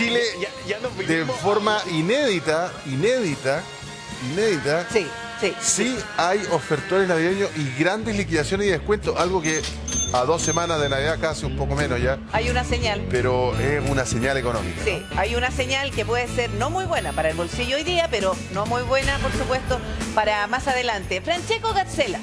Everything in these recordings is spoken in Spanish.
Chile, ya nos de vinimos forma inédita, sí hay ofertones navideños y grandes liquidaciones y descuentos, algo que a 2 semanas de Navidad, casi un poco menos ya, Hay una señal. pero es una señal económica. Sí, hay una señal que puede ser no muy buena para el bolsillo hoy día, pero no muy buena, por supuesto, para más adelante. Francesco Gazzella.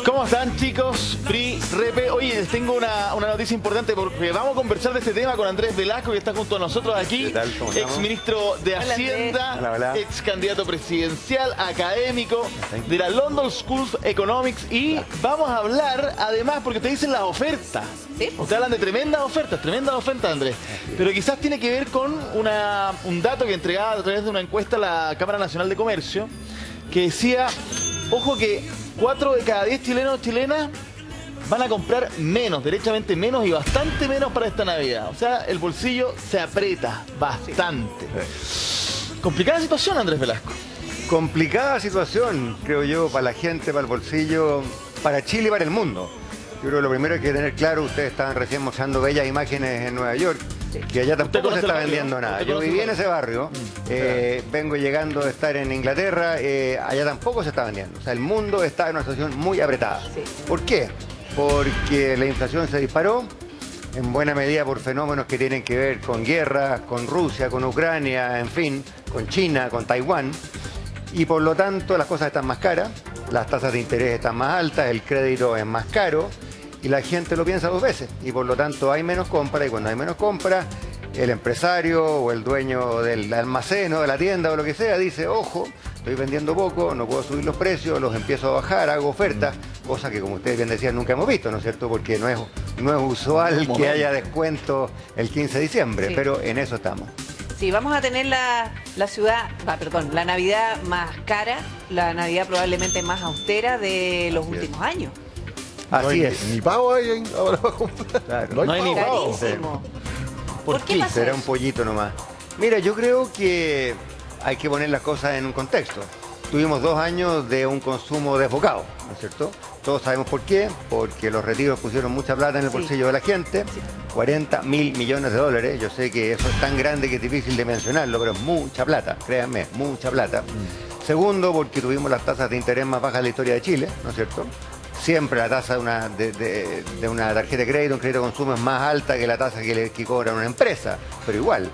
¿Cómo están, chicos? Pri, Repe. Oye, les tengo una noticia importante porque vamos a conversar de este tema con Andrés Velasco, que está junto a nosotros aquí. ¿Qué tal? ¿Cómo estamos? Ex ministro de Hola, Hacienda, Hola, hola. ex candidato presidencial, académico de la London School of Economics. Y vamos a hablar, además, porque te dicen las ofertas. Sí. Te hablan de tremendas ofertas, Andrés. Pero quizás tiene que ver con un dato que entregaba a través de una encuesta la Cámara Nacional de Comercio, que decía, ojo que 4 de cada 10 chilenos o chilenas van a comprar menos, derechamente menos y bastante menos para esta Navidad. O sea, el bolsillo se aprieta bastante. Complicada situación, Andrés Velasco. Complicada situación, creo yo, para la gente, para el bolsillo, para Chile y para el mundo. Yo creo que lo primero que hay que tener claro, ustedes estaban recién mostrando bellas imágenes en Nueva York, que allá tampoco se conoce está el barrio, vendiendo ¿no? nada. Usted Yo conoce viví el en ese barrio, vengo llegando de estar en Inglaterra, allá tampoco se está vendiendo. O sea, el mundo está en una situación muy apretada. Sí. ¿Por qué? Porque la inflación se disparó, en buena medida por fenómenos que tienen que ver con guerras, con Rusia, con Ucrania, en fin, con China, con Taiwán. Y por lo tanto las cosas están más caras, las tasas de interés están más altas, el crédito es más caro y la gente lo piensa 2 veces. Y por lo tanto hay menos compra y cuando hay menos compra, el empresario o el dueño del almacén o de la tienda o lo que sea dice, ojo, estoy vendiendo poco, no puedo subir los precios, los empiezo a bajar, hago ofertas, cosa que como ustedes bien decían nunca hemos visto, ¿no es cierto? Porque no es usual que haya descuento el 15 de diciembre, Sí. pero en eso estamos. Sí, vamos a tener la la Navidad más cara, la Navidad probablemente más austera de los últimos años. Así No es. hay ni pavo ahí ahora para comprar. Claro. No hay ni pavo. Carísimo. ¿Por ¿Por qué qué? pasa Será eso? un pollito nomás. Mira, yo creo que hay que poner las cosas en un contexto. Tuvimos 2 años de un consumo desbocado, ¿no es cierto? Todos sabemos por qué, porque los retiros pusieron mucha plata en el Sí. bolsillo de la gente, 40.000 millones de dólares. Yo sé que eso es tan grande que es difícil de mencionarlo, pero es mucha plata, créanme, mucha plata. Segundo, porque tuvimos las tasas de interés más bajas de la historia de Chile, ¿no es cierto? Siempre la tasa de una tarjeta de crédito, un crédito de consumo es más alta que la tasa que cobra una empresa, pero igual.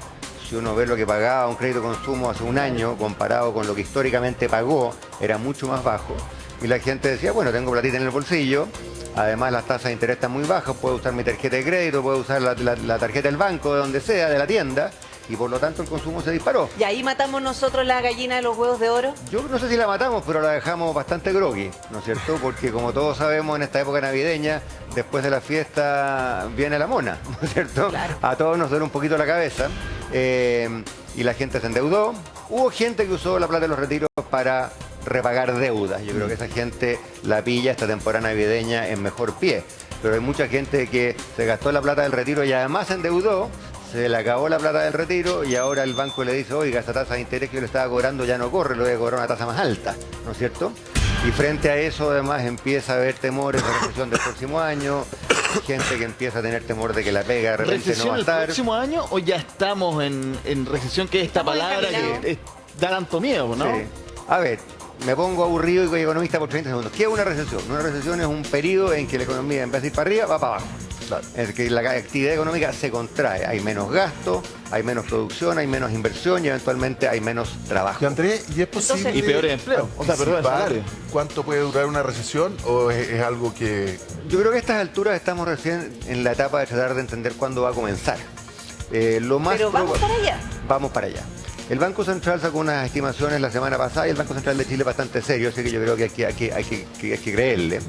Si uno ve lo que pagaba un crédito de consumo hace un año comparado con lo que históricamente pagó, era mucho más bajo. Y la gente decía, bueno, tengo platita en el bolsillo, además las tasas de interés están muy bajas, puedo usar mi tarjeta de crédito, puedo usar la tarjeta del banco, de donde sea, de la tienda, y por lo tanto el consumo se disparó. ¿Y ahí matamos nosotros la gallina de los huevos de oro? Yo no sé si la matamos, pero la dejamos bastante groggy, ¿no es cierto? Porque como todos sabemos, en esta época navideña, después de la fiesta viene la mona, ¿no es cierto? Claro. A todos nos duele un poquito la cabeza. Y la gente se endeudó. Hubo gente que usó la plata de los retiros para repagar deudas. Yo creo que esa gente la pilla esta temporada navideña en mejor pie. Pero hay mucha gente que se gastó la plata del retiro y además se endeudó, se le acabó la plata del retiro y ahora el banco le dice, oiga, esa tasa de interés que yo le estaba cobrando ya no corre, le voy a cobrar una tasa más alta, ¿no es cierto? Y frente a eso además empieza a haber temores de recesión del próximo año, gente que empieza a tener temor de que la pega de repente no ¿Recesión va a el estar. próximo año o ya estamos en recesión, que es esta Estamos palabra encaminados. que da tanto miedo, ¿no? Sí. A ver, me pongo aburrido y soy economista por 30 segundos. ¿Qué es una recesión? Una recesión es un periodo en que la economía en vez de ir para arriba va para abajo. Es que la actividad económica se contrae, hay menos gasto, hay menos producción, hay menos inversión y eventualmente hay menos trabajo. Y Andrés, ¿y es posible Y peores empleos, o sea, perdón, el anticipar salario? cuánto puede durar una recesión o es algo que... Yo creo que a estas alturas estamos recién en la etapa de tratar de entender cuándo va a comenzar. Lo más Pero vamos proba- para allá. Vamos para allá. El Banco Central sacó unas estimaciones la semana pasada y el Banco Central de Chile es bastante serio, así que yo creo que hay que creerle,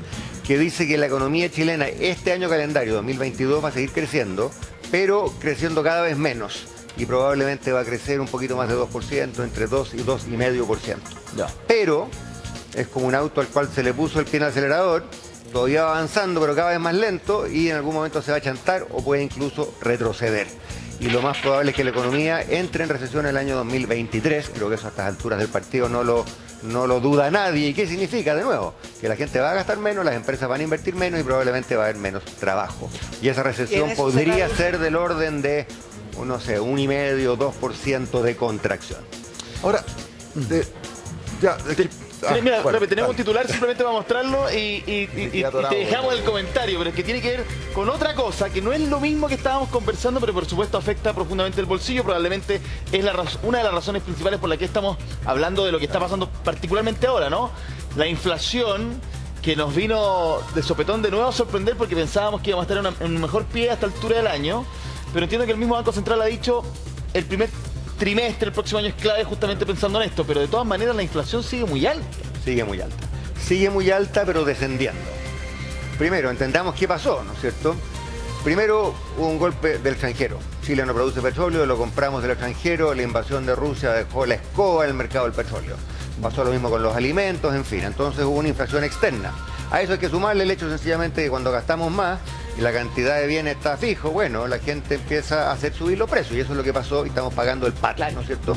que dice que la economía chilena este año calendario 2022 va a seguir creciendo, pero creciendo cada vez menos y probablemente va a crecer un poquito más de 2%, entre 2 y 2,5%. Ya. Pero es como un auto al cual se le puso el pie en el acelerador, todavía va avanzando, pero cada vez más lento y en algún momento se va a chantar o puede incluso retroceder. Y lo más probable es que la economía entre en recesión en el año 2023, creo que eso a estas alturas del partido no lo duda nadie. ¿Y qué significa? De nuevo, que la gente va a gastar menos, las empresas van a invertir menos y probablemente va a haber menos trabajo. Y esa recesión Y en eso se podría traduce. ser del orden de no sé, 1,5, 2% de contracción. Ahora, Mira, bueno, Pepe, tenemos dale. un titular simplemente para mostrarlo y atorado, te dejamos el comentario, pero es que tiene que ver con otra cosa, que no es lo mismo que estábamos conversando, pero por supuesto afecta profundamente el bolsillo. Probablemente es una de las razones principales por la que estamos hablando de lo que está pasando particularmente ahora, ¿no? La inflación que nos vino de sopetón de nuevo a sorprender porque pensábamos que íbamos a estar en un mejor pie a esta altura del año, pero entiendo que el mismo Banco Central ha dicho el primer trimestre, el próximo año es clave justamente pensando en esto, pero de todas maneras la inflación sigue muy alta. Sigue muy alta. Sigue muy alta, pero descendiendo. Primero, entendamos qué pasó, ¿no es cierto? Primero, hubo un golpe del extranjero. Chile no produce petróleo, lo compramos del extranjero, la invasión de Rusia dejó la escoba en el mercado del petróleo. Pasó lo mismo con los alimentos, en fin. Entonces hubo una inflación externa. A eso hay que sumarle el hecho sencillamente que cuando gastamos más y la cantidad de bienes está fijo, bueno, la gente empieza a hacer subir los precios y eso es lo que pasó y estamos pagando el pato, ¿no es cierto?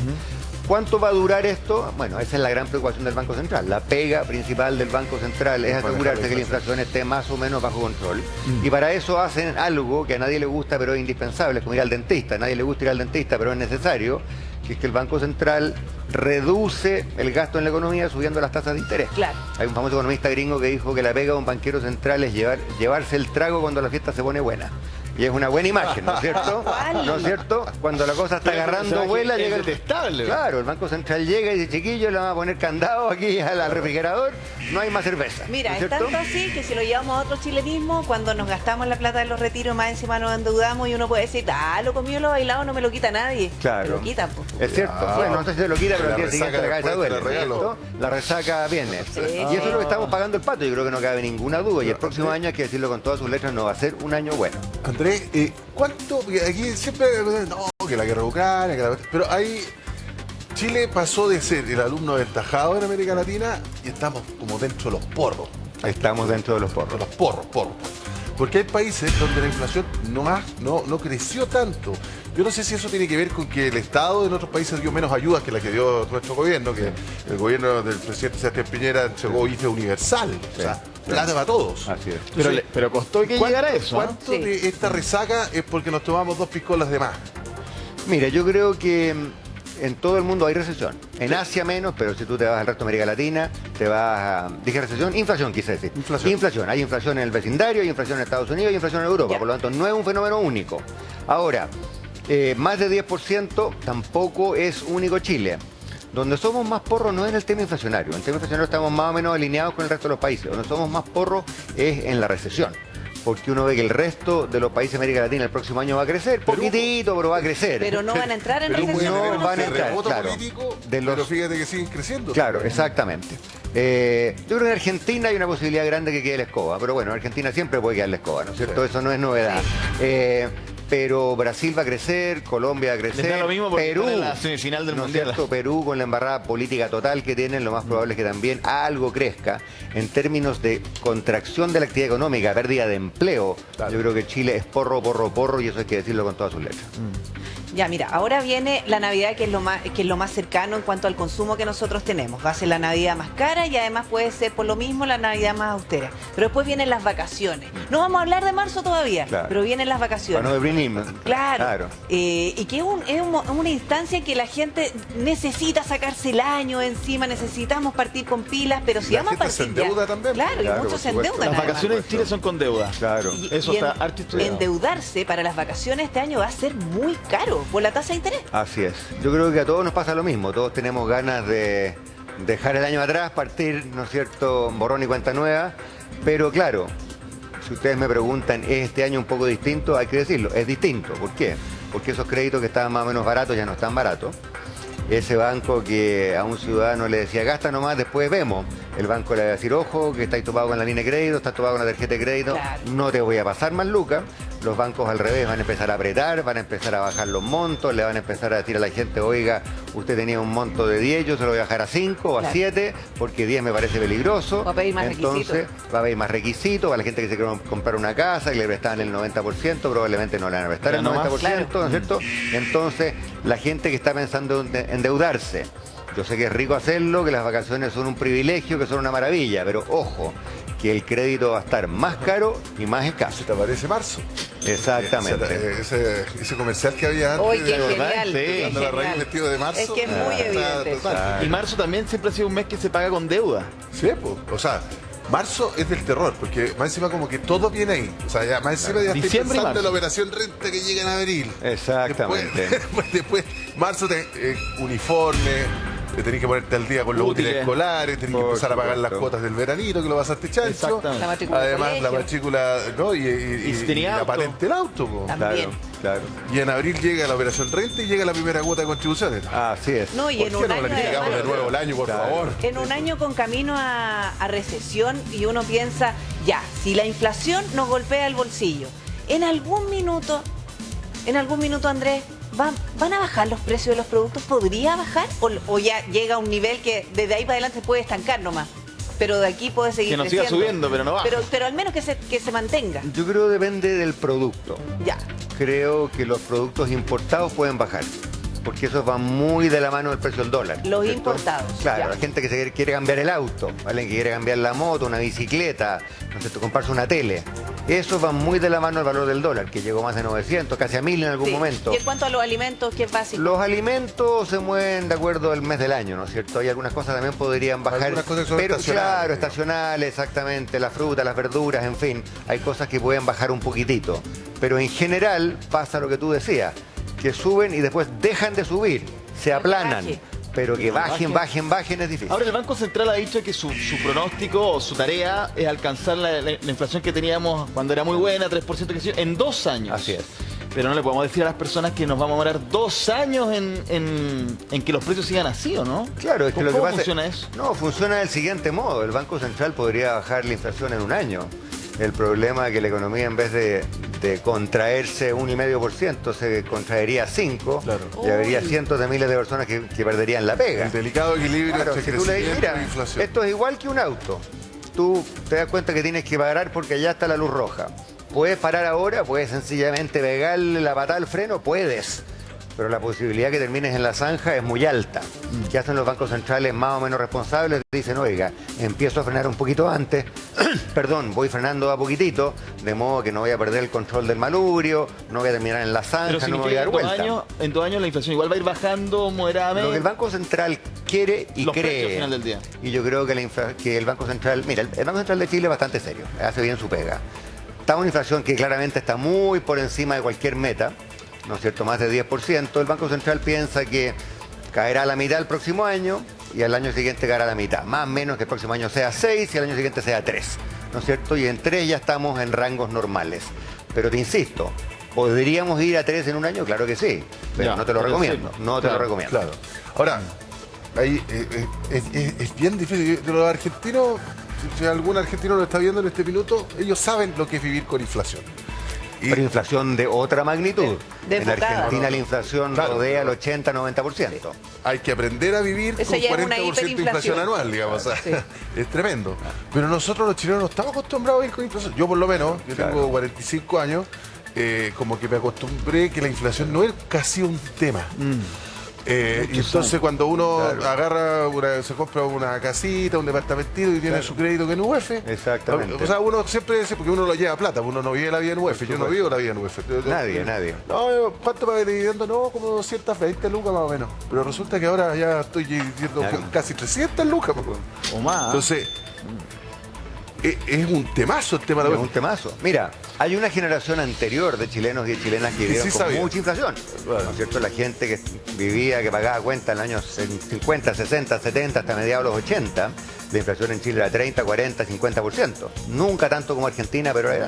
¿Cuánto va a durar esto? Bueno, esa es la gran preocupación del Banco Central. La pega principal del Banco Central es asegurarse que la inflación esté más o menos bajo control. Y para eso hacen algo que a nadie le gusta, pero es indispensable, como ir al dentista. A nadie le gusta ir al dentista, pero es necesario, que es que el Banco Central reduce el gasto en la economía subiendo las tasas de interés. Claro. Hay un famoso economista gringo que dijo que la pega de un banquero central es llevarse el trago cuando la fiesta se pone buena. Y es una buena imagen, ¿no es cierto? ¿Cuál? ¿No es cierto? Cuando la cosa está agarrando vuela, llega el detestable. Claro, el Banco Central llega y dice, chiquillos, le vamos a poner candado aquí al refrigerador, no hay más cerveza. Mira, ¿no es cierto? tanto así que si lo llevamos a otro chilenismo, cuando nos gastamos la plata de los retiros, más encima nos endeudamos y uno puede decir, lo comido, lo bailado, no me lo quita nadie. Claro. Me lo quitan, pues. Es cierto, Ah, bueno, no sé si se lo quita, pero la al día siguiente la resaca cabeza después duele. te la regalo. ¿cierto? La resaca viene. Sí. Y eso es lo que estamos pagando el pato, yo creo que no cabe ninguna duda. Y el próximo año, hay que decirlo con todas sus letras, no va a ser un año bueno. Andrés, ¿cuánto? Porque aquí siempre, no, que la guerra de Ucrania, pero ahí Chile pasó de ser el alumno aventajado en América Latina y estamos como dentro de los porros. Estamos dentro de los porros. De los porros. Porque hay países donde la inflación no creció tanto. Yo no sé si eso tiene que ver con que el Estado en otros países dio menos ayudas que la que dio nuestro gobierno, que el gobierno del presidente Sebastián Piñera entregó IFE universal. O sea, plata para todos. Así es. Pero costó que llegara a eso. ¿Cuánto Sí. de esta resaca es porque nos tomamos 2 piscolas de más? Mira, yo creo que en todo el mundo hay recesión. En Asia menos, pero si tú te vas al resto de América Latina, te vas a... Dije recesión, inflación quise decir. Inflación. Hay inflación en el vecindario, hay inflación en Estados Unidos, hay inflación en Europa. Ya. Por lo tanto, no es un fenómeno único. Ahora, más de 10% tampoco es único Chile. Donde somos más porros no es en el tema inflacionario. En el tema inflacionario estamos más o menos alineados con el resto de los países. Donde somos más porros es en la recesión. Porque uno ve que el resto de los países de América Latina el próximo año va a crecer, poquitito, pero va a crecer. Pero no van a entrar en Perú puede recesión. tener No van a un entrar, terremoto claro. político, De los- pero fíjate que siguen creciendo. Claro, exactamente. Yo creo que en Argentina hay una posibilidad grande que quede la escoba, pero bueno, en Argentina siempre puede quedar la escoba, ¿no es cierto? Sí. Eso no es novedad. Pero Brasil va a crecer, Colombia va a crecer, Les da lo mismo porque Perú, están en la semifinal del ¿no es Mundial. cierto? Perú con la embarrada política total que tienen, lo más probable es que también algo crezca en términos de contracción de la actividad económica, pérdida de empleo. Claro. Yo creo que Chile es porro y eso hay que decirlo con todas sus letras. Ya, mira, ahora viene la Navidad, que es lo más cercano en cuanto al consumo que nosotros tenemos. Va a ser la Navidad más cara y además puede ser por lo mismo la Navidad más austera. Pero después vienen las vacaciones. No vamos a hablar de marzo todavía, Claro. pero vienen las vacaciones. Para no deprimir. Claro. Y que es una instancia que la gente necesita sacarse el año encima, necesitamos partir con pilas, pero si La vamos a gente se partir ya- endeuda también. Claro, Claro, y muchos por se supuesto. endeudan. Las además. vacaciones en Chile son con deuda. Claro. Eso Y está harto estudiado. endeudarse para las vacaciones este año va a ser muy caro por la tasa de interés. Así es. Yo creo que a todos nos pasa lo mismo. Todos tenemos ganas de dejar el año atrás, partir, ¿no es cierto?, borrón y cuenta nueva. Pero claro, si ustedes me preguntan, ¿es este año un poco distinto? Hay que decirlo, es distinto. ¿Por qué? Porque esos créditos que estaban más o menos baratos ya no están baratos. Ese banco que a un ciudadano le decía, gasta nomás, después vemos. El banco le va a decir, ojo, que estáis topado con la línea de crédito, estás topado con la tarjeta de crédito, Claro. no te voy a pasar más lucas. Los bancos al revés van a empezar a apretar, van a empezar a bajar los montos, le van a empezar a decir a la gente, oiga, usted tenía un monto de 10, yo se lo voy a bajar a 5 o a Claro. 7, porque 10 me parece peligroso. Va a pedir más Entonces, requisitos. va a pedir más requisitos, a la gente que se quiere comprar una casa y le prestan el 90%, probablemente no le van a prestar Ya el no más, 90%, ¿no es cierto? Entonces, la gente que está pensando en endeudarse, yo sé que es rico hacerlo, que las vacaciones son un privilegio, que son una maravilla, pero ojo, que el crédito va a estar más caro y más escaso. ¿Se te aparece marzo? Exactamente. Ese comercial que había antes. Oye, qué de- genial. Sí. qué Cuando la raíz genial. vestido de marzo. Es que es muy evidente. total. Y marzo también siempre ha sido un mes que se paga con deuda. Sí, pues. O sea, marzo es del terror, porque más encima como que todo viene ahí. O sea, ya más encima ya estoy Diciembre y pensando en la marzo. operación renta que llega en abril. Exactamente. Después marzo, uniforme, te tenés que ponerte al día con los útiles Útiles. escolares, tenés que Por empezar a pagar las supuesto. cuotas del veranito que lo pasaste chancho. Exactamente. La matrícula del Además, la colegio. matrícula, ¿no? Y si tenía la auto. patente del auto, po. También. Claro. Y en abril llega la operación renta y llega la primera cuota de contribuciones. Así es. No, y ¿Por en qué un no año planificamos de además- nuevo el año, por Claro. favor? En un año con camino a recesión y uno piensa, ya, si la inflación nos golpea el bolsillo, en algún minuto, Andrés, ¿van a bajar los precios de los productos? ¿Podría bajar? ¿O ya llega a un nivel que desde ahí para adelante se puede estancar nomás? Pero de aquí puede seguir Que nos siga creciendo. subiendo, pero no baja. Pero al menos que se mantenga. Yo creo que depende del producto. Ya. Creo que los productos importados pueden bajar, porque eso va muy de la mano del precio del dólar. Los ¿cierto? importados, Claro, ya. la gente que se quiere cambiar el auto, ¿vale? Que quiere cambiar la moto, una bicicleta, no sé, comprarse una tele. Eso va muy de la mano del valor del dólar, que llegó más de 900, casi a 1000 en algún Sí. momento. Y en cuanto a los alimentos, ¿qué es básico? Los alimentos se mueven de acuerdo al mes del año, ¿no es cierto? Hay algunas cosas también podrían bajar. Algunas cosas son pero estacionales, claro, digamos. estacionales, exactamente, la fruta, las verduras, en fin, hay cosas que pueden bajar un poquitito. Pero en general pasa lo que tú decías, que suben y después dejan de subir, se aplanan. baje. Pero que bajen es difícil. Ahora el Banco Central ha dicho que su pronóstico o su tarea es alcanzar la inflación que teníamos cuando era muy buena, 3% que en 2 años. Así es. Pero no le podemos decir a las personas que nos vamos a demorar 2 años en que los precios sigan así, ¿o no? Claro, es que lo que ¿Cómo pasa funciona eso? No, funciona del siguiente modo. El Banco Central podría bajar la inflación en un año. El problema es que la economía, en vez de contraerse 1,5%, se contraería 5%. Claro. Y habría Uy. cientos de miles de personas que perderían la pega. El delicado equilibrio Claro, entre si tú le dices, crecimiento mira, e inflación. esto es igual que un auto. Tú te das cuenta que tienes que parar porque allá está la luz roja. ¿Puedes parar ahora? ¿Puedes sencillamente pegarle la patada al freno? Puedes. Pero la posibilidad que termines en la zanja es muy alta. ¿Qué hacen los bancos centrales más o menos responsables? Dicen, oiga, empiezo a frenar un poquito antes, perdón, voy frenando a poquitito, de modo que no voy a perder el control del manubrio, no voy a terminar en la zanja, Pero no me voy significa a dar que vuelta. en 2 años la inflación igual va a ir bajando moderadamente. Lo que el Banco Central quiere y Los precios cree. al final del día. Y yo creo que el Banco Central, mira, el Banco Central de Chile es bastante serio, hace bien su pega. Está una inflación que claramente está muy por encima de cualquier meta, ¿no es cierto? Más de 10%. El Banco Central piensa que caerá a la mitad el próximo año y al año siguiente caerá a la mitad. Más o menos que el próximo año sea 6 y el año siguiente sea 3, ¿no es cierto? Y en 3 ya estamos en rangos normales. Pero te insisto, ¿podríamos ir a 3 en un año? Claro que sí, pero Ya, no te lo pero recomiendo. sí, No te claro, lo recomiendo. Claro. Ahora, ahí, es bien difícil. De los argentinos, si algún argentino lo está viendo en este minuto, ellos saben lo que es vivir con inflación. Y Pero inflación de otra magnitud. En Desbocada. Argentina la inflación Claro. rodea el 80-90%. hay que aprender a vivir Eso con ya es una 40% de inflación hiperinflación. anual, digamos. O sea, Sí. es tremendo. Pero nosotros los chilenos no estamos acostumbrados a vivir con inflación. Yo por lo menos, yo Claro. tengo 45 años, como que me acostumbré que la inflación no es casi un tema. Y entonces cuando uno Claro. agarra, se compra una casita, un departamentito y tiene su crédito que en UEF. Exactamente. O sea, uno siempre dice, porque uno lo lleva plata, uno no vive la vida en UEF. Yo no vivo la vida en UEF. Nadie. No, ¿cuánto paga dividendo? No, como 220 lucas más o menos. Pero resulta que ahora ya estoy viendo Claro. casi 300 lucas. Po. O más. Entonces, es un temazo el tema de Es la un UEF. temazo. Mira, hay una generación anterior de chilenos y de chilenas que vivieron sí con sabía. mucha inflación. Claro. ¿No es cierto? La gente que vivía, que pagaba cuenta en los años 50, 60, 70, hasta mediados de los 80, la inflación en Chile era 30, 40, 50%. Nunca tanto como Argentina, pero era.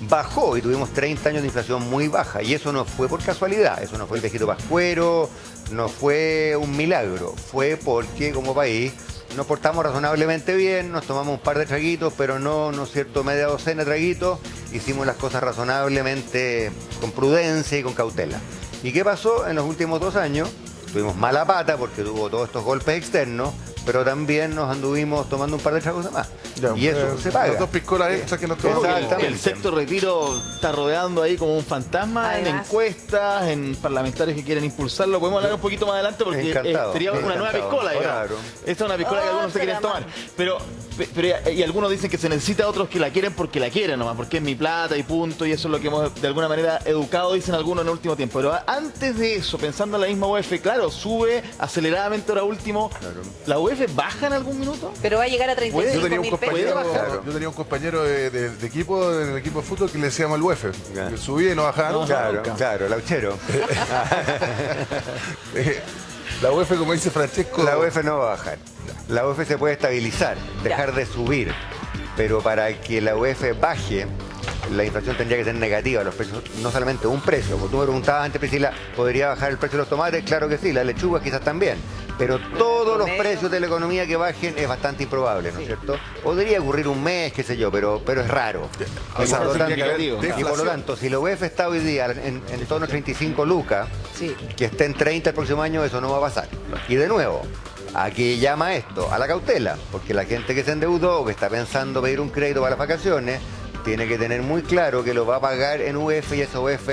Bajó y tuvimos 30 años de inflación muy baja. Y eso no fue por casualidad, eso no fue el viejito pascuero, no fue un milagro. Fue porque como país nos portamos razonablemente bien, nos tomamos un par de traguitos, pero no es cierto, media docena de traguitos, hicimos las cosas razonablemente con prudencia y con cautela. ¿Y qué pasó en los últimos 2 años? Tuvimos mala pata porque tuvo todos estos golpes externos pero también nos anduvimos tomando un par de tragos de más. Ya, Y eso se paga. Las 2 piscolas extras que nos tomamos. Exactamente. El sector retiro está rodeando ahí como un fantasma en Además. encuestas, en parlamentarios que quieren impulsarlo. Podemos hablar un poquito más adelante porque Encantado, sería una nueva encantado. piscola, digamos. Claro. Esta es una piscola que algunos se quieren tomar. Pero y algunos dicen que se necesita, otros que la quieren porque la quieren nomás, porque es mi plata y punto, y eso es lo que hemos de alguna manera educado, dicen algunos en el último tiempo. Pero antes de eso, pensando en la misma UEF, claro, sube aceleradamente ahora último. Claro. ¿La UEF baja en algún minuto? Pero va a llegar a Yo 35 tenía un mil pesos. compañero, bajar. yo tenía un compañero de equipo, en el equipo de fútbol, que le decíamos el UEF. Ya. Que subía y no bajaba nunca. Claro, claro, lauchero. La UEF, como dice Francesco. La UEF no va a bajar. La UEF se puede estabilizar, dejar de subir. Pero para que la UEF baje, la inflación tendría que ser negativa. Los precios, no solamente un precio. Como tú me preguntabas antes, Priscila, ¿podría bajar el precio de los tomates? Claro que sí, las lechugas quizás también. Pero todos los promedio. precios de la economía que bajen es bastante improbable, ¿no es cierto? Podría ocurrir un mes, qué sé yo, pero es raro. O sea, Y por lo tendría que haber tanto- y por lo deflación. tanto, si la UEF está hoy día en torno a 35 lucas, Sí. que esté en 30 el próximo año, eso no va a pasar. Y de nuevo, ¿a qué llama esto? A la cautela, porque la gente que se endeudó o que está pensando pedir un crédito para las vacaciones, tiene que tener muy claro que lo va a pagar en UEF y esa UEF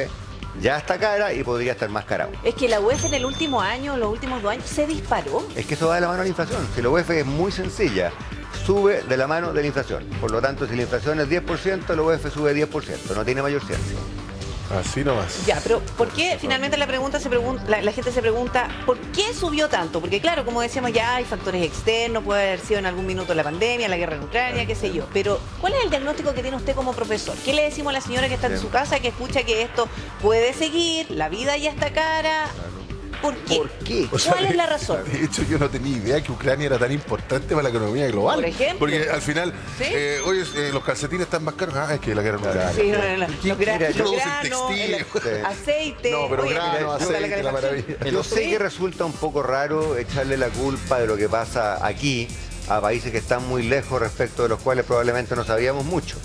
ya está cara y podría estar más cara aún. Es que la UEF en el último año, los últimos 2 años, se disparó. Es que eso va de la mano de la inflación. Si la UEF es muy sencilla, sube de la mano de la inflación. Por lo tanto, si la inflación es 10%, la UEF sube 10%. No tiene mayor ciencia. Así nomás. Ya, pero ¿por qué finalmente la gente se pregunta, ¿por qué subió tanto? Porque claro, como decíamos ya, hay factores externos, puede haber sido en algún minuto la pandemia, la guerra en Ucrania, qué sé yo. Pero, ¿cuál es el diagnóstico que tiene usted como profesor? ¿Qué le decimos a la señora que está en Bien. su casa, que escucha que esto puede seguir, la vida ya está cara? ¿Por qué? ¿Por qué? O sea, ¿Cuál es la razón? De hecho, yo no tenía idea que Ucrania era tan importante para la economía global. Por ejemplo. Porque al final, ¿Sí? oye, los calcetines están más caros. Ah, es que la guerra en Ucrania. Sí, los Mira, granos, producen textil. aceite. No, pero oye, grano, la aceite, la calefacción. maravilla. Yo sé que resulta un poco raro echarle la culpa de lo que pasa aquí a países que están muy lejos respecto de los cuales probablemente no sabíamos mucho.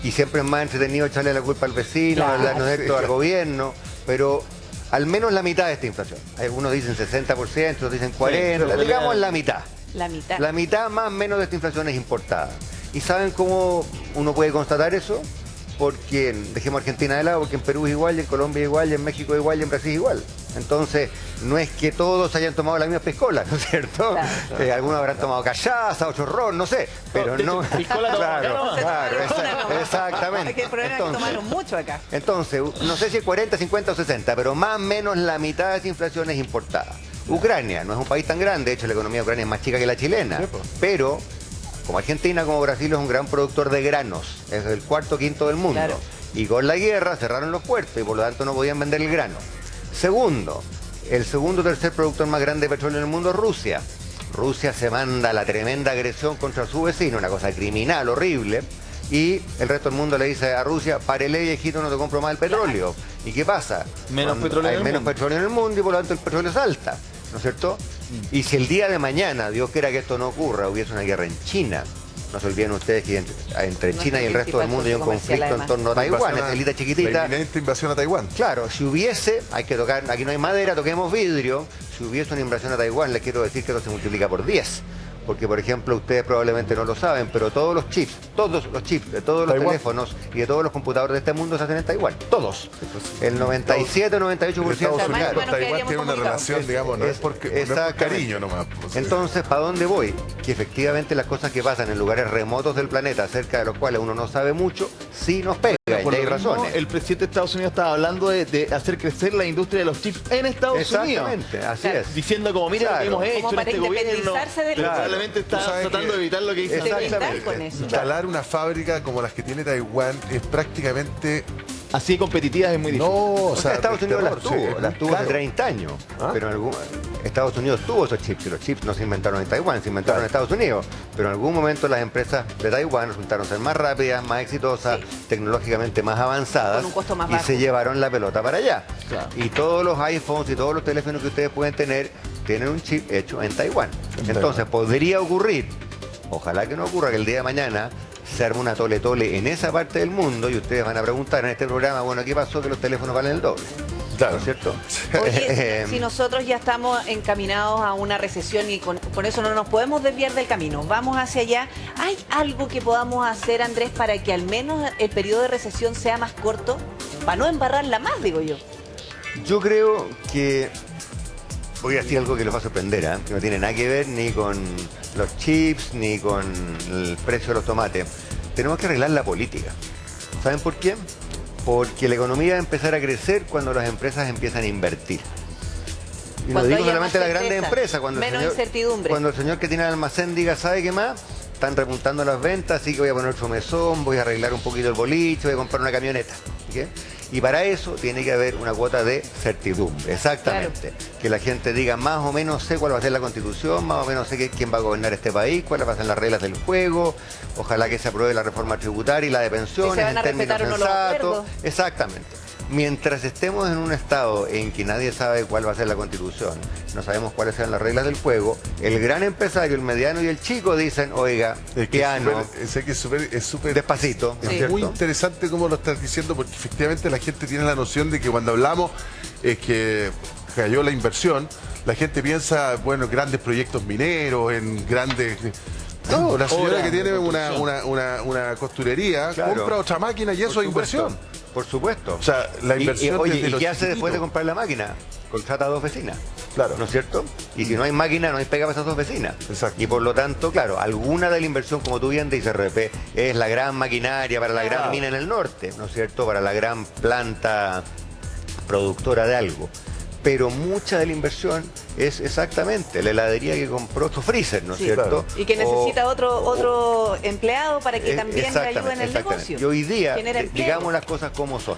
Y siempre es más entretenido echarle la culpa al vecino, Claro, ¿no es cierto?, al gobierno, pero al menos la mitad de esta inflación. Algunos dicen 60%, otros dicen 40%, pero digamos la mitad. La mitad. La mitad más o menos de esta inflación es importada. ¿Y saben cómo uno puede constatar eso? Porque, dejemos Argentina de lado, porque en Perú es igual, y en Colombia es igual, y en México es igual, y en Brasil es igual. Entonces, no es que todos hayan tomado la misma piscola, ¿no es cierto? Claro. Algunos habrán tomado cachaza, otro ron, no sé, pero de no... hecho, piscola tomamos acá nomás. claro, Es exactamente. que el problema es que tomaron mucho acá. Entonces, no sé si es 40, 50 o 60, pero más o menos la mitad de esa inflación es importada. Ucrania no es un país tan grande, de hecho la economía de Ucrania es más chica que la chilena, Sí, pues. pero como Argentina, como Brasil es un gran productor de granos, es el cuarto o quinto del mundo. Claro. Y con la guerra cerraron los puertos y por lo tanto no podían vender el grano. Segundo, el segundo o tercer productor más grande de petróleo en el mundo es Rusia. Rusia se manda la tremenda agresión contra su vecino, una cosa criminal, horrible, y el resto del mundo le dice a Rusia, párele viejito, no te compro más el petróleo. ¿Y qué pasa? Menos Cuando petróleo hay en el menos mundo. petróleo en el mundo y por lo tanto el petróleo salta, ¿no es cierto? Y si el día de mañana, Dios quiera que esto no ocurra, hubiese una guerra en China, no se olviden ustedes que entre Nuestro China y el resto del mundo hay un principal socio conflicto en comercial, torno a Taiwán, esa islita La chiquitita. inminente invasión a Taiwán. Claro, si hubiese, hay que tocar, aquí no hay madera, toquemos vidrio, si hubiese una invasión a Taiwán, les quiero decir que eso se multiplica por 10. Porque, por ejemplo, ustedes probablemente no lo saben, pero todos los chips de todos los Taiwán. teléfonos y de todos los computadores de este mundo se hacen en Taiwán. Todos. El 97 o 98% Estados sea, más o Unidos menos con Taiwán quedaríamos tiene una comunicados. relación, digamos, no es porque no es por Exactamente. cariño nomás. pues. Entonces, ¿para dónde voy? Que efectivamente las cosas que pasan en lugares remotos del planeta, acerca de los cuales uno no sabe mucho, sí nos pegan, y Por lo hay mismo, razones. el presidente de Estados Unidos estaba hablando de hacer crecer la industria de los chips en Estados Unidos. Exactamente, así Claro. es. Diciendo como, mira Claro. lo que hemos hecho Como en para este gobierno. independizarse de Pero los- probablemente Tú está sabes tratando que- de evitar lo que hizo. Exactamente. Con eso. Instalar una fábrica como las que tiene Taiwán es prácticamente Así competitivas es muy difícil. no, O sea, Estados de Unidos terror, las tuvo, sí, las tuvo hace claro. 30 años. ¿Ah? Pero Estados Unidos tuvo esos chips y los chips no se inventaron en Taiwán, se inventaron en Estados Unidos. Pero en algún momento las empresas de Taiwán resultaron ser más rápidas, más exitosas, tecnológicamente más avanzadas Con un costo más y bajo. se llevaron la pelota para allá. Claro. Y todos los iPhones y todos los teléfonos que ustedes pueden tener tienen un chip hecho en Taiwán. Entonces podría ocurrir, ojalá que no ocurra, que el día de mañana se arme una tole-tole en esa parte del mundo y ustedes van a preguntar en este programa, bueno, ¿qué pasó que los teléfonos valen el doble? Claro. ¿no es cierto? Oye, si nosotros ya estamos encaminados a una recesión y con eso no nos podemos desviar del camino, vamos hacia allá, ¿hay algo que podamos hacer, Andrés, para que al menos el periodo de recesión sea más corto? Para no embarrarla más, digo yo. Yo creo que voy a decir algo que los va a sorprender, ¿eh? Que no tiene nada que ver ni con los chips, ni con el precio de los tomates. Tenemos que arreglar la política. ¿Saben por qué? Porque la economía va a empezar a crecer cuando las empresas empiezan a invertir. Y no Cuando digo haya solamente más las grandes certeza, empresas, cuando menos incertidumbre. cuando el señor que tiene el almacén diga, ¿sabe qué más? Están repuntando las ventas, así que voy a poner otro mesón, voy a arreglar un poquito el boliche, voy a comprar una camioneta. ¿Okay? Y para eso tiene que haber una cuota de certidumbre, exactamente. Claro. Que la gente diga, más o menos sé cuál va a ser la constitución, más o menos sé quién va a gobernar este país, cuáles van a ser las reglas del juego, ojalá que se apruebe la reforma tributaria y la de pensiones, si se van a en términos respetar o no los sensatos. acuerdos. Exactamente. Mientras estemos en un estado en que nadie sabe cuál va a ser la constitución, no sabemos cuáles serán las reglas del juego, el gran empresario, el mediano y el chico dicen, oiga, piano, sé que es súper despacito. Es ¿cierto? muy interesante cómo lo estás diciendo, porque efectivamente la gente tiene la noción de que cuando hablamos es que cayó la inversión, la gente piensa, bueno, grandes proyectos mineros, en grandes... No, la señora que tiene una costurería, Claro. compra otra máquina y eso es inversión. Por supuesto. O sea, la inversión Oye, desde ¿y lo qué hace después de chiquitito? comprar la máquina? Contrata a 2 vecinas. Claro. ¿No es cierto? Y si no hay máquina, no hay pega para esas 2 vecinas. Exacto. Y por lo tanto, claro, alguna de la inversión, como tú bien dices, RP, es la gran maquinaria para la gran mina en el norte, ¿no es cierto? Para la gran planta productora de algo. Pero mucha de la inversión es exactamente la heladería que compró tu freezer, ¿no es Sí, cierto? claro. Y que necesita otro empleado para que también le ayude en el exactamente. negocio. Y hoy día, Genera empleo. digamos las cosas como son.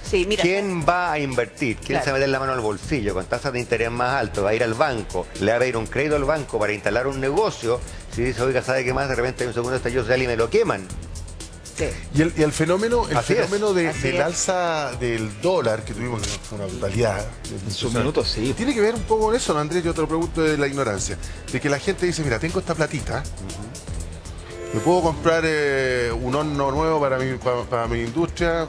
Sí, mira. ¿Quién va a invertir? ¿Quién Claro. se va a meter la mano al bolsillo con tasas de interés más altas? Va a ir al banco, le va a pedir un crédito al banco para instalar un negocio. Si dice, oiga, ¿sabe qué más? De repente hay un segundo estallido social y me lo queman. Sí. Y el fenómeno, Así es. Así del es. alza del dólar que tuvimos, que fue una brutalidad. En sus minutos, sí. Tiene que ver un poco con eso, ¿no, Andrés? Yo te lo pregunto de la ignorancia. De que la gente dice, mira, tengo esta platita, me puedo comprar un horno nuevo para mi industria,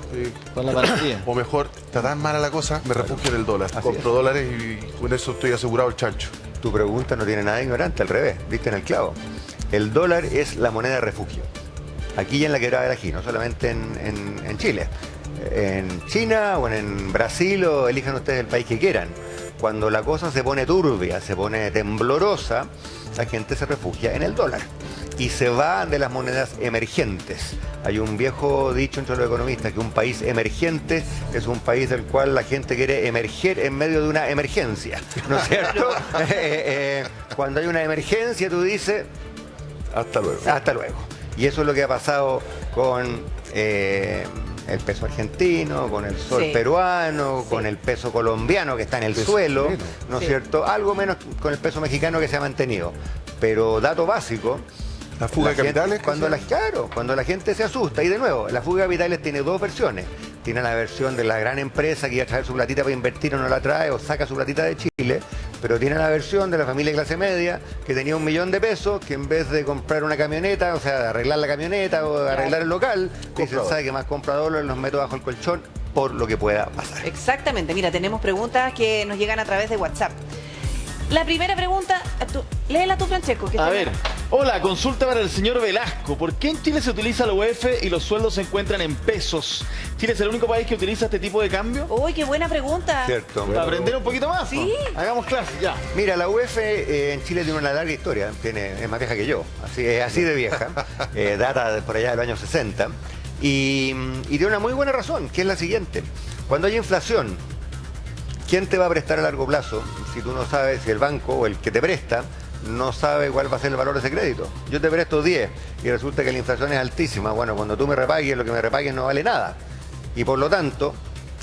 Con la panadería. o mejor, está tan mala la cosa, me refugio en el dólar. Así Compro dólares y con eso estoy asegurado el chancho. Tu pregunta no tiene nada de ignorante, al revés, viste en el clavo. El dólar es la moneda de refugio. Aquí y en la quebrada del Ají, no solamente en Chile. En China o en Brasil, o elijan ustedes el país que quieran. Cuando la cosa se pone turbia, se pone temblorosa, la gente se refugia en el dólar. Y se va de las monedas emergentes. Hay un viejo dicho entre los economistas que un país emergente es un país del cual la gente quiere emerger en medio de una emergencia. ¿No es cierto? Cuando hay una emergencia, tú dices, Hasta luego. hasta luego. Y eso es lo que ha pasado con el peso argentino, con el sol Sí. peruano, Sí. con el peso colombiano que está en el Peso suelo, chileno. ¿no es Sí. cierto? Algo menos con el peso mexicano que se ha mantenido. Pero dato básico, La fuga de gente- capitales. cuando la gente se asusta, y de nuevo, la fuga de capitales tiene 2 versiones. Tiene la versión de la gran empresa que iba a traer su platita para invertir o no la trae o saca su platita de Chile, pero tiene la versión de la familia de clase media que tenía 1 millón de pesos, que en vez de comprar una camioneta, o sea, de arreglar la camioneta o de arreglar el local, dice, ¿sabe qué más? Compra dólares, los meto bajo el colchón por lo que pueda pasar. Exactamente. Mira, tenemos preguntas que nos llegan a través de WhatsApp. La primera pregunta, léela tú, Francesco. Que A está- ver, hola, consulta para el señor Velasco. ¿Por qué en Chile se utiliza la UF y los sueldos se encuentran en pesos? ¿Chile es el único país que utiliza este tipo de cambio? Uy, qué buena pregunta. ¿Cierto? Para aprender un poquito más. Sí. ¿No? Hagamos clase, ya. Mira, la UF en Chile tiene una larga historia, es más vieja que yo, así de vieja, data de por allá del año 60, y tiene una muy buena razón, que es la siguiente. Cuando hay inflación, ¿quién te va a prestar a largo plazo si tú no sabes, si el banco o el que te presta no sabe cuál va a ser el valor de ese crédito? Yo te presto 10 y resulta que la inflación es altísima. Bueno, cuando tú me repagues, lo que me repagues no vale nada. Y por lo tanto,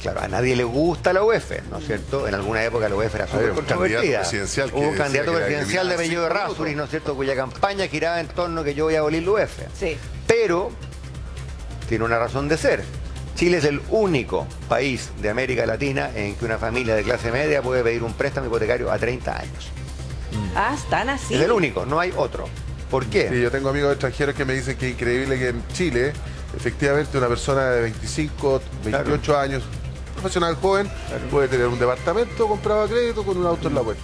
claro, a nadie le gusta la UF, ¿no es cierto? En alguna época la UF era súper un candidato controvertida. presidencial que Hubo un decía candidato que era presidencial de criminal. apellido Sí, Errázuriz, ¿no es cierto? Cuya campaña giraba en torno a que yo voy a abolir la UF. Sí. Pero tiene una razón de ser. Chile es el único país de América Latina en que una familia de clase media puede pedir un préstamo hipotecario a 30 años. Ah, están así. Es el único, no hay otro. ¿Por qué? Sí, yo tengo amigos extranjeros que me dicen que es increíble que en Chile, efectivamente, una persona de 25, 28 años profesional joven puede tener un departamento comprado a crédito con un auto en la puerta.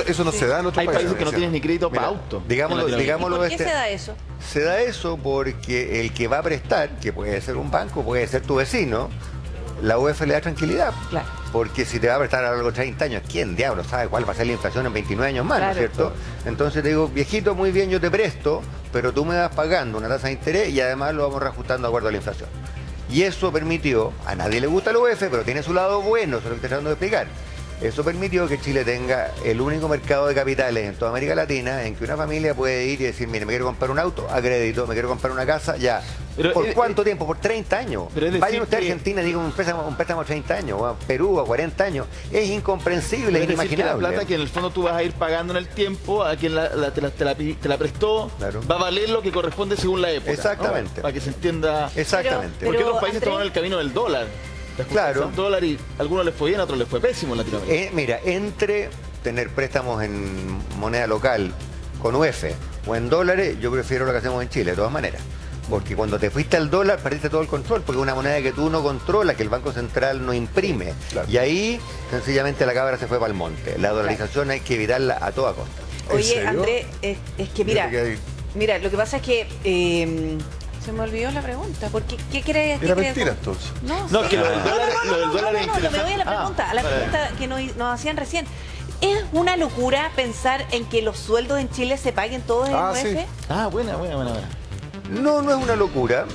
Eso no se da en otros Hay países que no decía. tienen ni crédito Mira, para auto. digámoslo, ¿Y digámoslo por qué se da eso? Se da eso porque el que va a prestar, que puede ser un banco, puede ser tu vecino, la UEF le da tranquilidad. Claro. Porque si te va a prestar a lo largo de 30 años, ¿quién diablo sabe cuál va a ser la inflación en 29 años más, ¿no es Claro. cierto? Entonces te digo, viejito, muy bien, yo te presto, pero tú me vas pagando una tasa de interés y además lo vamos reajustando de acuerdo a la inflación. Y eso permitió, a nadie le gusta la UEF, pero tiene su lado bueno, eso es lo que estoy tratando de explicar. Eso permitió que Chile tenga el único mercado de capitales en toda América Latina en que una familia puede ir y decir, mire, me quiero comprar un auto a crédito, me quiero comprar una casa, ya. Pero, ¿Por cuánto tiempo? Por 30 años. Pero es decir Vayan usted a que- Argentina y digan un préstamo a 30 años, o a Perú a 40 años. Es incomprensible, Es es decir, que la inimaginable. plata que en el fondo tú vas a ir pagando en el tiempo, a quien te la prestó, Claro. va a valer lo que corresponde según la época. Exactamente. ¿no? Para que se entienda. Exactamente. Pero- Porque otros países Andrés- tomaron el camino del dólar. De Claro. ajustarse al dólar y a algunos les fue bien, a otros les fue pésimo en Latinoamérica. Mira, entre tener préstamos en moneda local con UF o en dólares, yo prefiero lo que hacemos en Chile, de todas maneras. Porque cuando te fuiste al dólar, perdiste todo el control, porque es una moneda que tú no controlas, que el Banco Central no imprime. Claro. Y ahí, sencillamente, la cabra se fue para el monte. La dolarización hay que evitarla a toda costa. ¿En Oye, serio? Andrés, es que mira, lo que pasa es que se me olvidó la pregunta. ¿Por qué crees? Era mentira entonces. No, que lo del dólar es no, me voy a la interesante. pregunta, a la vale. pregunta que nos hacían recién. ¿Es una locura pensar en que los sueldos en Chile se paguen todos en Ah, UF? sí. Ah, buena. No es una locura,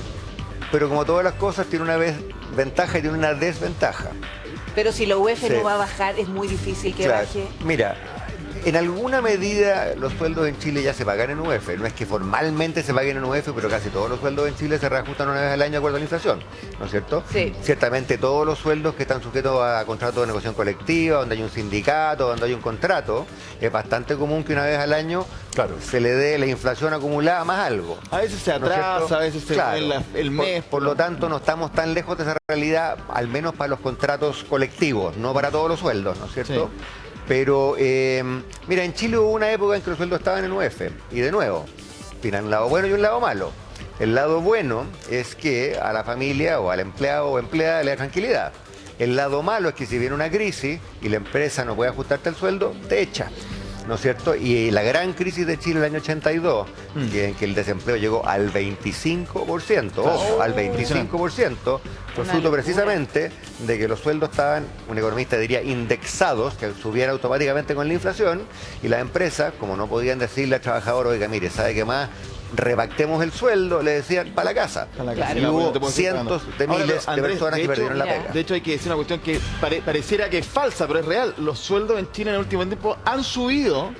pero como todas las cosas, tiene una ventaja y tiene una desventaja. Pero si la UF Sí. no va a bajar, es muy difícil que Claro. baje. Mira, en alguna medida los sueldos en Chile ya se pagan en UF. No es que formalmente se paguen en UF, pero casi todos los sueldos en Chile se reajustan una vez al año de acuerdo a la inflación, ¿no es cierto? Sí. Ciertamente todos los sueldos que están sujetos a contratos de negociación colectiva, donde hay un sindicato, donde hay un contrato, es bastante común que una vez al año Claro. se le dé la inflación acumulada más algo. A veces se ¿no es cierto? atrasa, a veces se Claro. pone el mes. Por lo tanto, no estamos tan lejos de esa realidad, al menos para los contratos colectivos, no para todos los sueldos, ¿no es cierto? Sí. Pero, mira, en Chile hubo una época en que los sueldos estaban en UF. Y de nuevo, tiene un lado bueno y un lado malo. El lado bueno es que a la familia o al empleado o empleada le da tranquilidad. El lado malo es que si viene una crisis y la empresa no puede ajustarte el sueldo, te echa. ¿No es cierto? Y la gran crisis de Chile el año 82, en que el desempleo llegó al 25%, ojo, al 25%, fue Una fruto locura. precisamente de que los sueldos estaban, un economista diría, indexados, que subían automáticamente con la inflación, y las empresas, como no podían decirle al trabajador, oiga, mire, ¿sabe qué más? Repactemos el sueldo, le decían, para la casa. Para la Claro. casa. Y La hubo buena, te puedo decir, cientos claro. de Ahora, miles pero, de Andrés, personas de que hecho, perdieron la mira, pega. De hecho, hay que decir una cuestión que pareciera que es falsa, pero es real. Los sueldos en Chile en el último tiempo han subido,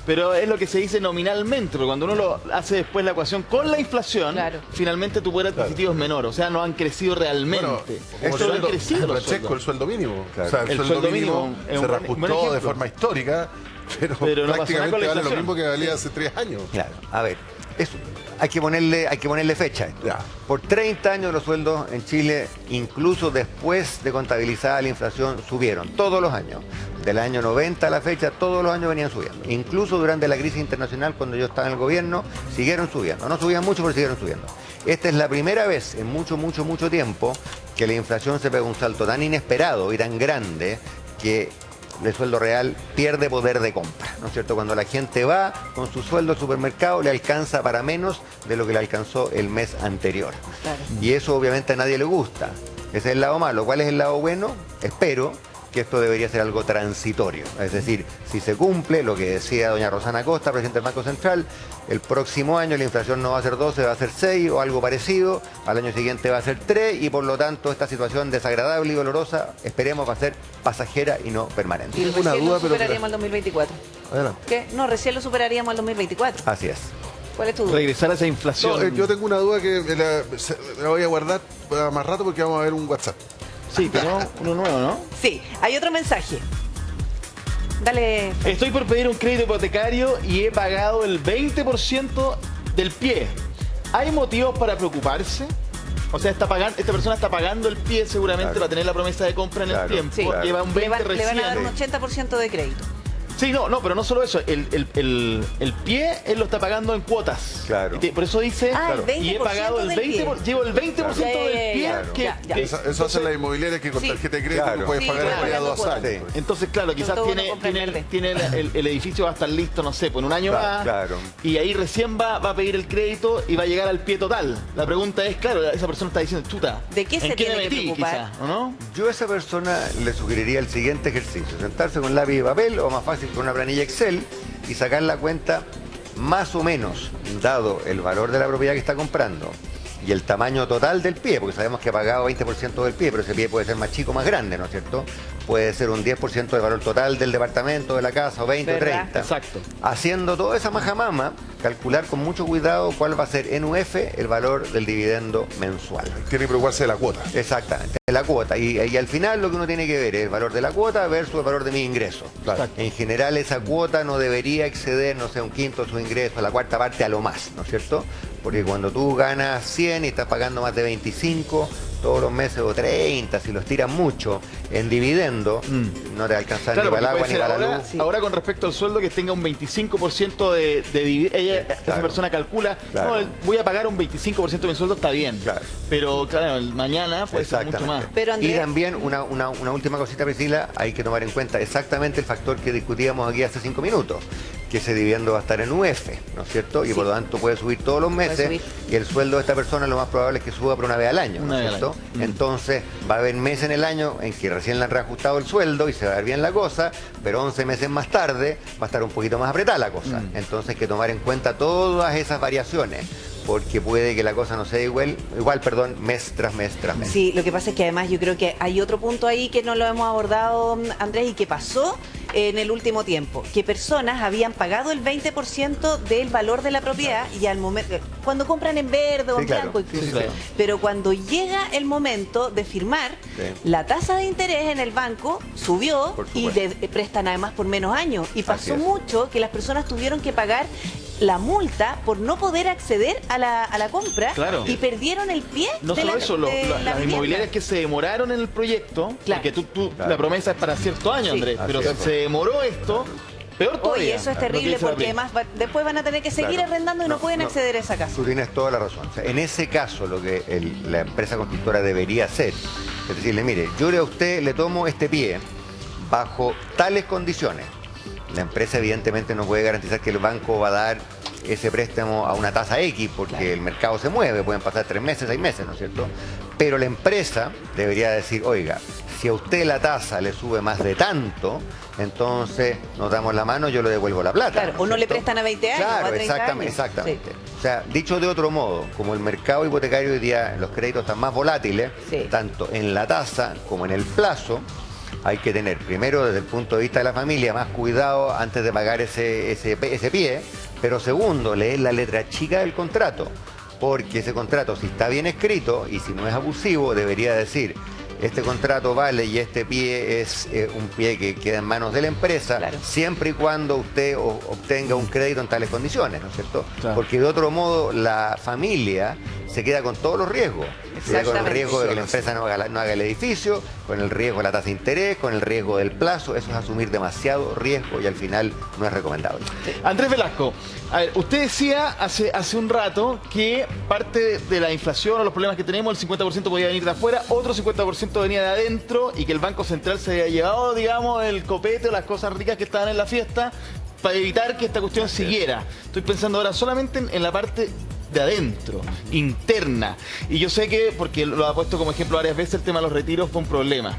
pero es lo que se dice nominalmente, porque cuando uno lo hace después la ecuación con la inflación, Claro. finalmente tu poder adquisitivo es menor. O sea, no han crecido realmente. Bueno, Pero como han crecido los Francesco, el sueldos. sueldo mínimo. Claro. O sea, El sueldo mínimo es se un buen reajustó ejemplo. de forma histórica, pero, Pero no pasó nada con prácticamente la vale lo inflación. mismo que valía hace 3 años. Claro, a ver, eso, hay que ponerle fecha a esto. Ya. Por 30 años los sueldos en Chile, incluso después de contabilizada la inflación, subieron todos los años. Del año 90 a la fecha, todos los años venían subiendo. Incluso durante la crisis internacional, cuando yo estaba en el gobierno, siguieron subiendo. No subían mucho, pero siguieron subiendo. Esta es la primera vez en mucho tiempo que la inflación se pega un salto tan inesperado y tan grande que el sueldo real pierde poder de compra, ¿no es cierto? Cuando la gente va con su sueldo al supermercado, le alcanza para menos de lo que le alcanzó el mes anterior. Claro. Y eso obviamente a nadie le gusta. Ese es el lado malo. ¿Cuál es el lado bueno? Espero que esto debería ser algo transitorio. Es decir, si se cumple lo que decía doña Rosana Costa, presidenta del Banco Central, el próximo año la inflación no va a ser 12, va a ser 6 o algo parecido, al año siguiente va a ser 3 y por lo tanto esta situación desagradable y dolorosa esperemos va a ser pasajera y no permanente. Y Tengo una recién duda, lo pero- superaríamos al 2024. Adelante. ¿Qué? No, recién lo superaríamos al 2024. Así es. ¿Cuál es tu duda? Regresar a esa inflación. No, yo tengo una duda que me la voy a guardar para más rato porque vamos a ver un WhatsApp. Sí, tenemos uno nuevo, ¿no? Sí, hay otro mensaje. Dale. Estoy por pedir un crédito hipotecario y he pagado el 20% del pie. ¿Hay motivos para preocuparse? O sea, esta persona está pagando el pie seguramente Claro. para tener la promesa de compra en el Claro, tiempo. sí. Lleva un Le 20 van a dar un recién. 80% de crédito. Sí, no, pero no solo eso. El pie él lo está pagando en cuotas. Claro. Por eso dice, el 20% y he pagado el del 20%, pie. llevo el 20% del pie. Claro. Que, Ya. Eso hace la inmobiliaria que con Sí. tarjeta de crédito Claro. no puedes Sí, pagar claro. después a 2 Pagando años. Sí. Entonces, claro, quizás todo uno tiene compra en verde. el edificio va a estar listo, no sé, pues en un año más. Claro. Y ahí recién va a pedir el crédito y va a llegar al pie total. La pregunta es, claro, esa persona está diciendo, chuta, ¿De qué se ¿en qué tiene me que metí, preocupar? quizás, o no? Yo a esa persona le sugeriría el siguiente ejercicio: sentarse con lápiz y papel, o más fácil con una planilla Excel, y sacar la cuenta más o menos, dado el valor de la propiedad que está comprando y el tamaño total del pie, porque sabemos que ha pagado 20% del pie, pero ese pie puede ser más chico o más grande, ¿no es cierto? Puede ser un 10% del valor total del departamento, de la casa, o 20 o ¿Verdad? 30. Exacto. Haciendo toda esa majamama, calcular con mucho cuidado cuál va a ser en UF el valor del dividendo mensual. Tiene que preocuparse de la cuota. Exactamente, de la cuota. Y al final lo que uno tiene que ver es el valor de la cuota versus el valor de mi ingreso. Claro. En general esa cuota no debería exceder, no sé, un quinto de su ingreso, la cuarta parte a lo más, ¿no es cierto? Porque cuando tú ganas 100 y estás pagando más de 25 todos los meses o 30, si los tiras mucho en dividendo, no te alcanza Claro, ni para el porque agua puede ni ser para la ahora, luz. ahora con respecto al sueldo que tenga un 25% de dividendo, esa Claro. persona calcula, Claro. no, voy a pagar un 25% de mi sueldo, está bien. Claro. Pero claro, mañana puede ser mucho más. Pero, Andrés- Y también una última cosita, Priscila, hay que tomar en cuenta exactamente el factor que discutíamos aquí hace 5 minutos, que ese dividendo va a estar en UF, ¿no es cierto? Y Sí. por lo tanto puede subir todos los meses, subir. y el sueldo de esta persona lo más probable es que suba por una vez al año, ¿no Una es vez al cierto? año. Entonces va a haber meses en el año en que recién le han reajustado el sueldo y se va a ver bien la cosa, pero 11 meses más tarde va a estar un poquito más apretada la cosa. Entonces hay que tomar en cuenta todas esas variaciones, porque puede que la cosa no sea igual, mes tras mes tras mes. Sí, lo que pasa es que además yo creo que hay otro punto ahí que no lo hemos abordado, Andrés, y que pasó en el último tiempo, que personas habían pagado el 20% del valor de la propiedad y al momento, cuando compran en verde o Sí, en claro. blanco incluso, Sí, claro. pero cuando llega el momento de firmar, Sí. la tasa de interés en el banco subió Por y supuesto. prestan además por menos años. Y pasó es. mucho que las personas tuvieron que pagar la multa por no poder acceder a la compra Claro. y perdieron el pie No de solo la, eso, de la las vivienda. inmobiliarias que se demoraron en el proyecto, Claro. porque Claro. la promesa es para cierto año, Sí. Andrés, Así pero es. se demoró esto, peor todavía. Oye, eso es lo que terrible dice la porque PRI. además después van a tener que seguir Claro. arrendando y no, No, pueden no. acceder a esa casa. Tú tienes toda la razón. O sea, en ese caso, lo que la empresa constructora debería hacer es decirle, mire, yo a usted le tomo este pie bajo tales condiciones. La empresa evidentemente no puede garantizar que el banco va a dar ese préstamo a una tasa X, porque el mercado se mueve, pueden pasar 3 meses, 6 meses, ¿no es cierto? Pero la empresa debería decir, oiga, si a usted la tasa le sube más de tanto, entonces nos damos la mano, yo le devuelvo la plata. Claro, ¿no es o no le cierto? prestan a 20 años, Claro, o a 30 exactamente, años. exactamente. O sea, dicho de otro modo, como el mercado hipotecario hoy día, los créditos están más volátiles, Sí. tanto en la tasa como en el plazo, hay que tener, primero, desde el punto de vista de la familia, más cuidado antes de pagar ese pie, pero segundo, leer la letra chica del contrato, porque ese contrato, si está bien escrito y si no es abusivo, debería decir, este contrato vale y este pie es un pie que queda en manos de la empresa, Claro. siempre y cuando usted obtenga un crédito en tales condiciones, ¿no es cierto? Claro. Porque de otro modo la familia se queda con todos los riesgos. Se queda con el Exactamente. riesgo de que la empresa no haga el edificio, con el riesgo de la tasa de interés, con el riesgo del plazo. Eso es asumir demasiado riesgo y al final no es recomendable. Andrés Velasco, a ver, usted decía hace un rato que parte de la inflación o los problemas que tenemos, el 50% podía venir de afuera, otro 50% venía de adentro y que el Banco Central se había llevado, digamos, el copete o las cosas ricas que estaban en la fiesta para evitar que esta cuestión siguiera. Estoy pensando ahora solamente en la parte de adentro, interna. Y yo sé que, porque lo ha puesto como ejemplo varias veces, el tema de los retiros fue un problema.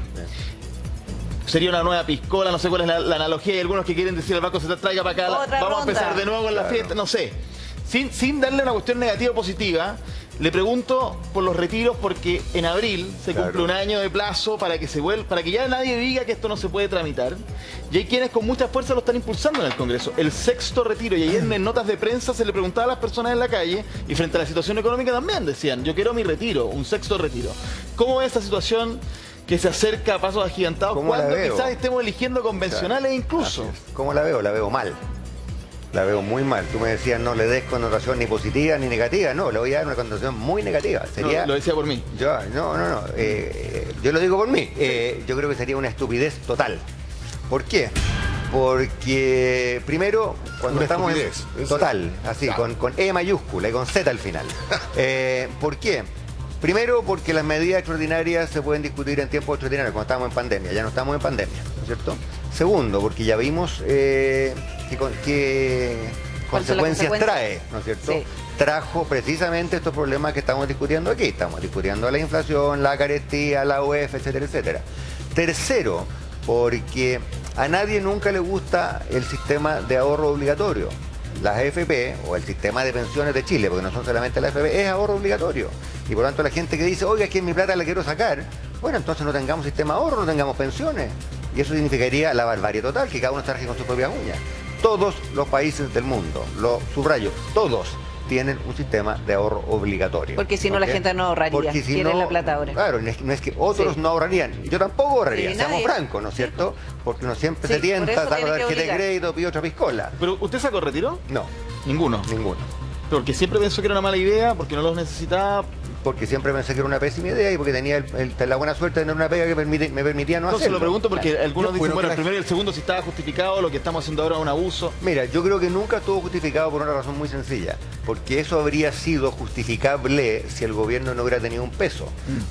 Sería una nueva piscola, no sé cuál es la analogía, hay algunos que quieren decir al Banco Central traiga para acá, Otra vamos a empezar ronda. de nuevo en la Claro. fiesta, no sé. Sin darle una cuestión negativa o positiva, le pregunto por los retiros porque en abril se Claro. cumple un año de plazo para que para que ya nadie diga que esto no se puede tramitar. Y hay quienes con mucha fuerza lo están impulsando en el Congreso. El 6º retiro. Y ayer en notas de prensa se le preguntaba a las personas en la calle y frente a la situación económica también decían, yo quiero mi retiro, un 6º retiro. ¿Cómo ve esta situación que se acerca a pasos agigantados ¿Cómo la cuando veo? quizás estemos eligiendo convencionales incluso? Así es. ¿Cómo la veo? La veo mal. La veo muy mal. Tú me decías no le des connotación ni positiva ni negativa. No, le voy a dar una connotación muy negativa. Sería... No, lo decía por mí. No. Yo lo digo por mí. Yo creo que sería una estupidez total. ¿Por qué? Porque primero, cuando Una estamos estupidez. en Eso- total, así, Claro. con E mayúscula y con Z al final. ¿Por qué? Primero, porque las medidas extraordinarias se pueden discutir en tiempos extraordinarios, cuando estamos en pandemia. Ya no estamos en pandemia, ¿no es cierto? Segundo, porque ya vimos qué ¿Cuáles son las consecuencias consecuencias? trae, ¿no es cierto? Sí. Trajo precisamente estos problemas que estamos discutiendo aquí. Estamos discutiendo la inflación, la carestía, la UEF, etcétera, etcétera. Tercero, porque a nadie nunca le gusta el sistema de ahorro obligatorio. Las AFP o el sistema de pensiones de Chile, porque no son solamente las AFP, es ahorro obligatorio. Y por lo tanto la gente que dice, oiga, es que mi plata la quiero sacar, bueno, entonces no tengamos sistema de ahorro, no tengamos pensiones. Y eso significaría la barbarie total, que cada uno traje con sus propias uñas. Todos los países del mundo, lo subrayo, todos tienen un sistema de ahorro obligatorio. Porque si no, la ¿ok? gente no ahorraría. Porque si Tienen no, la plata ahora. Claro, no es que otros Sí. no ahorrarían. Yo tampoco ahorraría, Sí, seamos nadie. francos, ¿no es cierto? Porque uno siempre Sí, se por eso tienta, saca tiene la que tarjeta de obligar. crédito, pide otra piscola. ¿Pero usted sacó retiro? No, Ninguno. ninguno. Porque siempre pensó que era una mala idea, porque no los necesitaba. Porque siempre pensé que era una pésima idea y porque tenía la buena suerte de tener una pega que me permitía no No, se hacerlo. lo pregunto porque algunos dicen, bueno, bueno, que el la- primero y el segundo si estaba justificado, lo que estamos haciendo ahora es un abuso. Mira, yo creo que nunca estuvo justificado por una razón muy sencilla, porque eso habría sido justificable si el gobierno no hubiera tenido un peso,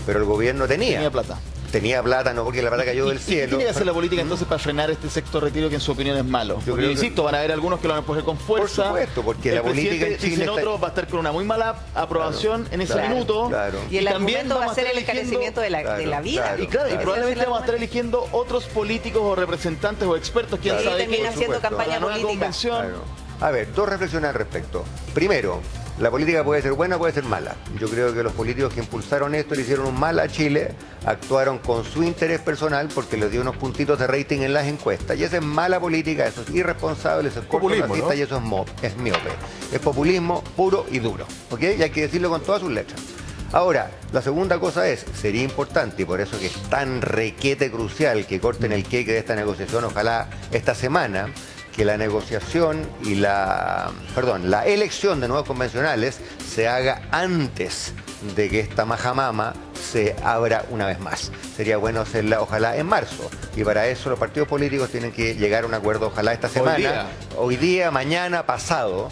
pero el gobierno Tenía plata. Tenía plata, no porque la plata cayó del ¿Y qué cielo. tiene que hacer la política entonces para frenar este sexto retiro que en su opinión es malo? Yo Porque, creo que- insisto, van a haber algunos que lo van a poner con fuerza. Por supuesto, porque El la política en presidente, Chile dicen está- otros, va a estar con una muy mala aprobación en ese claro, minuto. claro. Y el también argumento va a vamos ser el estar eligiendo- encarecimiento de la Claro, vida. claro. Y claro, y Ese probablemente es el vamos a estar argumento. eligiendo otros políticos o representantes o expertos, quién Y sabe termina qué, haciendo supuesto. campaña para la nueva política. convención. Claro. A ver, dos reflexiones al respecto. Primero, la política puede ser buena o puede ser mala. Yo creo que los políticos que impulsaron esto le hicieron un mal a Chile, actuaron con su interés personal porque les dio unos puntitos de rating en las encuestas. Y esa es mala política, eso es irresponsable, eso es Populismo, cortoplacista ¿no? y eso es miope. Es populismo puro y duro, ¿ok? Y hay que decirlo con todas sus letras. Ahora, la segunda cosa es, sería importante, y por eso que es tan requete crucial que corten el queque de esta negociación, ojalá esta semana, que la negociación y la elección de nuevos convencionales se haga antes de que esta majamama se abra una vez más. Sería bueno hacerla, ojalá, en marzo. Y para eso los partidos políticos tienen que llegar a un acuerdo, ojalá esta semana. Hoy día, mañana, pasado.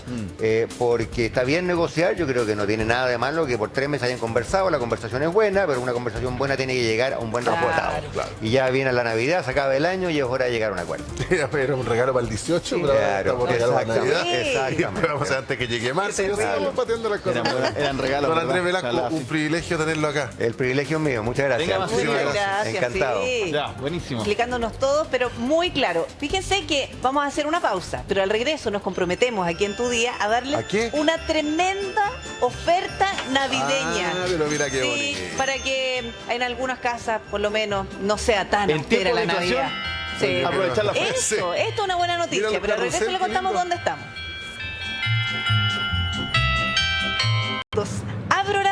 Porque está bien negociar, yo creo que no tiene nada de malo que por 3 meses hayan conversado, la conversación es buena, pero una conversación buena tiene que llegar a un buen Claro. resultado. Claro. Y ya viene la Navidad, se acaba el año y es hora de llegar a un acuerdo. Era un regalo para el 18, pero ahora Claro, estamos regalando para Navidad. Sí. exactamente. Vamos a antes que llegue marzo, Qué y estamos pateando las cosas. Eran regalos, Don ¿verdad? Andrés Velasco, Ojalá, un sí. privilegio tenerlo acá. El privilegio es mío, muchas gracias. Venga, más. Muchísimas Muchas gracias. gracias. Encantado. Sí. Ya, buenísimo. Explicándonos todo, pero muy claro. Fíjense que vamos a hacer una pausa, pero al regreso nos comprometemos aquí en Tu Día a darles ¿A qué? una tremenda oferta navideña. Ah, pero mira qué Sí, bonito. para que en algunas casas, por lo menos, no sea tan En austera tiempo la de inflación, Navidad. Sí. aprovechar la oferta. Esto es una buena noticia, Mira los pero al regreso carrusel, le qué contamos lindo. dónde estamos.